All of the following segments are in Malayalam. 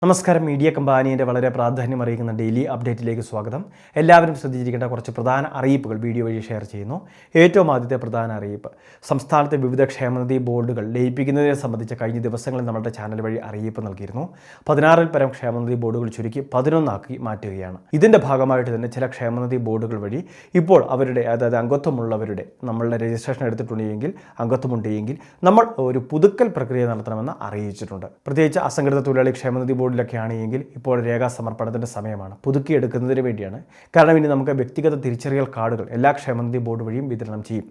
നമസ്കാരം. മീഡിയ കമ്പാനിയുടെ വളരെ പ്രാധാന്യം അറിയിക്കുന്ന ഡെയിലി അപ്ഡേറ്റിലേക്ക് സ്വാഗതം. എല്ലാവരും ശ്രദ്ധിച്ചിരിക്കേണ്ട കുറച്ച് പ്രധാന അറിയിപ്പുകൾ വീഡിയോ വഴി ഷെയർ ചെയ്യുന്നു. ഏറ്റവും ആദ്യത്തെ പ്രധാന അറിയിപ്പ്, സംസ്ഥാനത്തെ വിവിധ ക്ഷേമനിധി ബോർഡുകൾ ലയിപ്പിക്കുന്നതിനെ സംബന്ധിച്ച് കഴിഞ്ഞ ദിവസങ്ങളിൽ നമ്മുടെ ചാനൽ വഴി അറിയിപ്പ് നൽകിയിരുന്നു. 16-ൽ പരം ക്ഷേമനിധി ബോർഡുകൾ ചുരുക്കി 11 മാറ്റുകയാണ്. ഇതിൻ്റെ ഭാഗമായിട്ട് തന്നെ ചില ക്ഷേമനിധി ബോർഡുകൾ വഴി ഇപ്പോൾ അവരുടെ അതായത് അംഗത്വമുള്ളവരുടെ നമ്മളുടെ രജിസ്ട്രേഷൻ എടുത്തിട്ടുണ്ടെങ്കിൽ അംഗത്വമുണ്ടെങ്കിൽ നമ്മൾ ഒരു പുതുക്കൽ പ്രക്രിയ നടത്തണമെന്ന് അറിയിച്ചിട്ടുണ്ട്. പ്രത്യേകിച്ച് അസംഘടിത തൊഴിലാളി ക്ഷേമനിധി ബോർഡിലൊക്കെ ആണെങ്കിൽ ഇപ്പോൾ രേഖാസമർപ്പണത്തിൻ്റെ സമയമാണ്, പുതുക്കിയെടുക്കുന്നതിന് വേണ്ടിയാണ്. കാരണം ഇനി നമുക്ക് വ്യക്തിഗത തിരിച്ചറിയൽ കാർഡുകൾ എല്ലാ ക്ഷേമനിധി ബോർഡ് വഴിയും വിതരണം ചെയ്യും.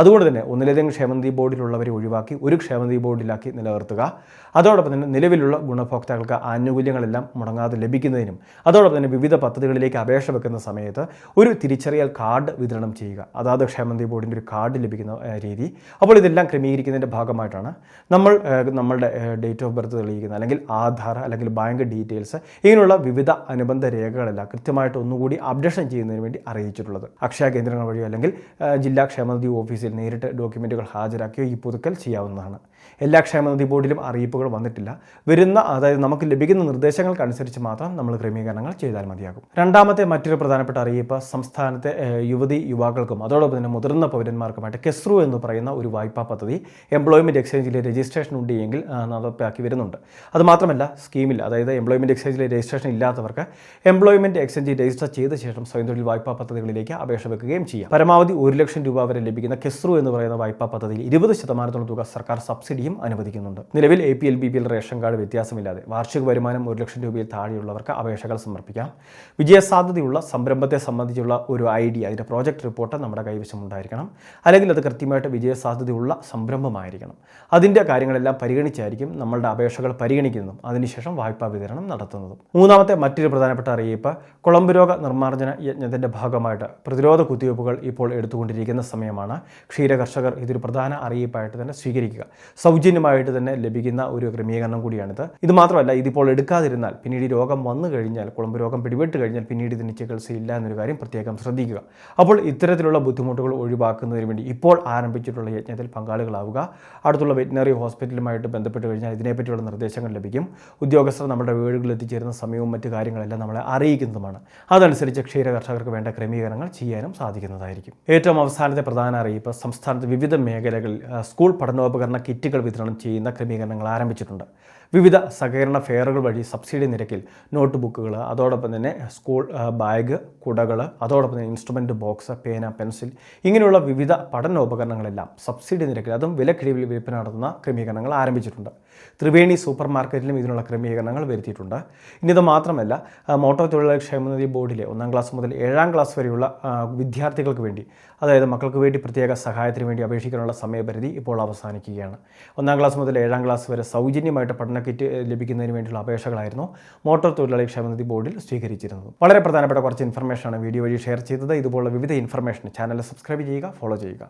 അതുകൊണ്ട് തന്നെ ഒന്നിലധികം ക്ഷേമനിധി ബോർഡിലുള്ളവരെ ഒഴിവാക്കി ഒരു ക്ഷേമനിധി ബോർഡിലാക്കി നിലനിർത്തുക. അതോടൊപ്പം തന്നെ നിലവിലുള്ള ഗുണഭോക്താക്കൾക്ക് ആനുകൂല്യങ്ങളെല്ലാം മുടങ്ങാതെ ലഭിക്കുന്നതിനും അതോടൊപ്പം തന്നെ വിവിധ പദ്ധതികളിലേക്ക് അപേക്ഷ വെക്കുന്ന സമയത്ത് ഒരു തിരിച്ചറിയൽ കാർഡ് വിതരണം ചെയ്യുക. അതാത് ക്ഷേമനിധി ബോർഡിൻ്റെ ഒരു കാർഡ് ലഭിക്കുന്ന രീതി. അപ്പോൾ ഇതെല്ലാം ക്രമീകരിക്കുന്നതിൻ്റെ ഭാഗമായിട്ടാണ് നമ്മളുടെ ഡേറ്റ് ഓഫ് ബർത്ത് തെളിയിക്കുന്ന അല്ലെങ്കിൽ ആധാർ അല്ലെങ്കിൽ ബാങ്ക് ഡീറ്റെയിൽസ് ഇങ്ങനെയുള്ള വിവിധ അനുബന്ധ രേഖകളെല്ലാം കൃത്യമായിട്ട് ഒന്നുകൂടി അപ്ഡേഷൻ ചെയ്യുന്നതിന് വേണ്ടി അറിയിച്ചിട്ടുള്ളത്. അക്ഷയ കേന്ദ്രങ്ങൾ വഴിയോ അല്ലെങ്കിൽ ജില്ലാ ക്ഷേമനിധി ഓഫീസിൽ നേരിട്ട് ഡോക്യുമെൻറ്റുകൾ ഹാജരാക്കിയോ ഈ പുതുക്കൽ ചെയ്യാവുന്നതാണ്. എല്ലാ ക്ഷേമനിധി ബോർഡിലും അറിയിപ്പുകൾ വന്നിട്ടില്ല. അതായത് നമുക്ക് ലഭിക്കുന്ന നിർദ്ദേശങ്ങൾക്കനുസരിച്ച് മാത്രം നമ്മൾ ക്രമീകരണങ്ങൾ ചെയ്താൽ മതിയാകും. രണ്ടാമത്തെ മറ്റൊരു പ്രധാനപ്പെട്ട അറിയിപ്പ്, സംസ്ഥാനത്തെ യുവതി യുവാക്കൾക്കും അതോടൊപ്പം തന്നെ മുതിർന്ന പൗരന്മാർക്കുമായിട്ട് കെസ്റു എന്ന് പറയുന്ന ഒരു വായ്പാ പദ്ധതി എംപ്ലോയ്മെൻറ്റ് എക്സ്ചേഞ്ചിലെ രജിസ്ട്രേഷൻ ഉണ്ടെങ്കിൽ നടപ്പാക്കി വരുന്നുണ്ട്. അതുമാത്രമല്ല സ്കീമിൽ അതായത് എംപ്ലോയ്മെൻറ്റ് എക്സ്ചേഞ്ചിലെ രജിസ്ട്രേഷൻ ഇല്ലാത്തവർക്ക് എംപ്ലോയ്മെൻറ്റ് എക്സ്ചേഞ്ച് രജിസ്റ്റർ ചെയ്ത ശേഷം സ്വയം തൊഴിൽ വായ്പാ പദ്ധതികളിലേക്ക് അപേക്ഷ വെക്കുകയും ചെയ്യാം. പരമാവധി 1 ലക്ഷം രൂപ വരെ ലഭിക്കുന്ന കെസ്റു എന്ന് പറയുന്ന വായ്പാ പദ്ധതിയിൽ 20% തുക സർക്കാർ സബ്സിഡിയും അനുവദിക്കുന്നുണ്ട്. നിലവിൽ APL BPL റേഷൻ കാർഡ് വ്യത്യാസമില്ലാതെ വാർഷിക വരുമാനം 1 ലക്ഷം രൂപയിൽ താഴെയുള്ളവർക്ക് അപേക്ഷകൾ സമർപ്പിക്കാം. വിജയസാധ്യതയുള്ള സംരംഭത്തെ സംബന്ധിച്ചുള്ള ഒരു ഐഡിയ, അതിൻ്റെ പ്രോജക്റ്റ് റിപ്പോർട്ട് നമ്മുടെ കൈവശം ഉണ്ടായിരിക്കണം. അല്ലെങ്കിൽ അത് കൃത്യമായിട്ട് വിജയസാധ്യതയുള്ള സംരംഭമായിരിക്കണം. അതിൻ്റെ കാര്യങ്ങളെല്ലാം പരിഗണിച്ചായിരിക്കും നമ്മളുടെ അപേക്ഷകൾ പരിഗണിക്കുന്നതും അതിനുശേഷം വായ്പാ വിതരണം നടത്തുന്നതും. മൂന്നാമത്തെ മറ്റൊരു പ്രധാനപ്പെട്ട അറിയിപ്പ്, കുളമ്പ് രോഗ നിർമ്മാർജ്ജന യജ്ഞത്തിൻ്റെ ഭാഗമായിട്ട് പ്രതിരോധ കുത്തിവയ്പ്പുകൾ ഇപ്പോൾ എടുത്തുകൊണ്ടിരിക്കുന്ന സമയമാണ്. ക്ഷീരകർഷകർ ഇതൊരു പ്രധാന അറിയിപ്പായിട്ട് തന്നെ സ്വീകരിക്കുക. സൗജന്യമായിട്ട് തന്നെ ലഭിക്കുന്ന ഒരു ക്രമീകരണം കൂടിയാണിത്. ഇത് മാത്രമല്ല, ഇതിപ്പോൾ എടുക്കാതിരുന്നാൽ പിന്നീട് രോഗം വന്നു കഴിഞ്ഞാൽ, കുളമ്പ് രോഗം പിടിപെട്ട് കഴിഞ്ഞാൽ പിന്നീട് ഇതിന് ചികിത്സയില്ല എന്നൊരു കാര്യം പ്രത്യേകം ശ്രദ്ധിക്കുക. അപ്പോൾ ഇത്തരത്തിലുള്ള ബുദ്ധിമുട്ടുകൾ ഒഴിവാക്കുന്നതിന് വേണ്ടി ഇപ്പോൾ ആരംഭിച്ചിട്ടുള്ള യജ്ഞത്തിൽ പങ്കാളികളാവുക. അടുത്തുള്ള വെറ്റിനറി ഹോസ്പിറ്റലുമായിട്ട് ബന്ധപ്പെട്ട് കഴിഞ്ഞാൽ ഇതിനെപ്പറ്റിയുള്ള നിർദ്ദേശങ്ങൾ ലഭിക്കും. ഉദ്യോഗസ്ഥർ നമ്മുടെ വീടുകളിൽ എത്തിച്ചേരുന്ന സമയവും മറ്റു കാര്യങ്ങളെല്ലാം നമ്മളെ അറിയിക്കുന്നതുമാണ്. അതനുസരിച്ച് ക്ഷീരകർഷകർക്ക് വേണ്ട ക്രമീകരണങ്ങൾ ചെയ്യാനും സാധിക്കുന്നതായിരിക്കും. ഏറ്റവും അവസാനത്തെ പ്രധാന അറിയിപ്പ്, സംസ്ഥാനത്ത് വിവിധ മേഖലകളിൽ സ്കൂൾ പഠനോപകരണ കിറ്റുകൾ വിതരണം ചെയ്യുന്ന ക്രമീകരണങ്ങൾ ആരംഭിച്ചിട്ടുണ്ട്. വിവിധ സഹകരണ ഫെയറുകൾ വഴി സബ്സിഡി നിരക്കിൽ നോട്ട് ബുക്കുകൾ, അതോടൊപ്പം തന്നെ സ്കൂൾ ബാഗ്, കുടകൾ, അതോടൊപ്പം തന്നെ ഇൻസ്ട്രുമെൻറ്റ് ബോക്സ്, പേന, പെൻസിൽ ഇങ്ങനെയുള്ള വിവിധ പഠനോപകരണങ്ങളെല്ലാം സബ്സിഡി നിരക്കിൽ അതും വിലക്കിഴിവിൽ വിൽപ്പന നടത്തുന്ന ക്രമീകരണങ്ങൾ ആരംഭിച്ചിട്ടുണ്ട്. ത്രിവേണി സൂപ്പർ മാർക്കറ്റിലും ഇതിനുള്ള ക്രമീകരണങ്ങൾ വരുത്തിയിട്ടുണ്ട്. ഇനി ഇത് മാത്രമല്ല, മോട്ടോർ തൊഴിലാളി ക്ഷേമനിധി ബോർഡിലെ 1-ാം ക്ലാസ് മുതൽ 7-ാം ക്ലാസ് വരെയുള്ള വിദ്യാർത്ഥികൾക്ക് വേണ്ടി, അതായത് മക്കൾക്ക് വേണ്ടി പ്രത്യേക സഹായത്തിന് വേണ്ടി അപേക്ഷിക്കാനുള്ള സമയപരിധി ഇപ്പോൾ അവസാനിക്കുകയാണ്. 1-ാം ക്ലാസ് മുതൽ 7-ാം ക്ലാസ് വരെ സൗജന്യമായിട്ട് പഠന കിറ്റ് ലഭിക്കുന്നതിന് വേണ്ടിയുള്ള അപേക്ഷകളായിരുന്നു മോട്ടോർ തൊഴിലാളി ക്ഷേമനിധി ബോർഡിൽ സ്വീകരിച്ചിരുന്നത്. വളരെ പ്രധാനപ്പെട്ട കുറച്ച് ഇൻഫർമേഷനാണ് വീഡിയോ വഴി ഷെയർ ചെയ്തത്. ഇതുപോലുള്ള വിവിധ ഇൻഫർമേഷൻ ചാനൽ സബ്സ്ക്രൈബ് ചെയ്യുക, ഫോളോ ചെയ്യുക.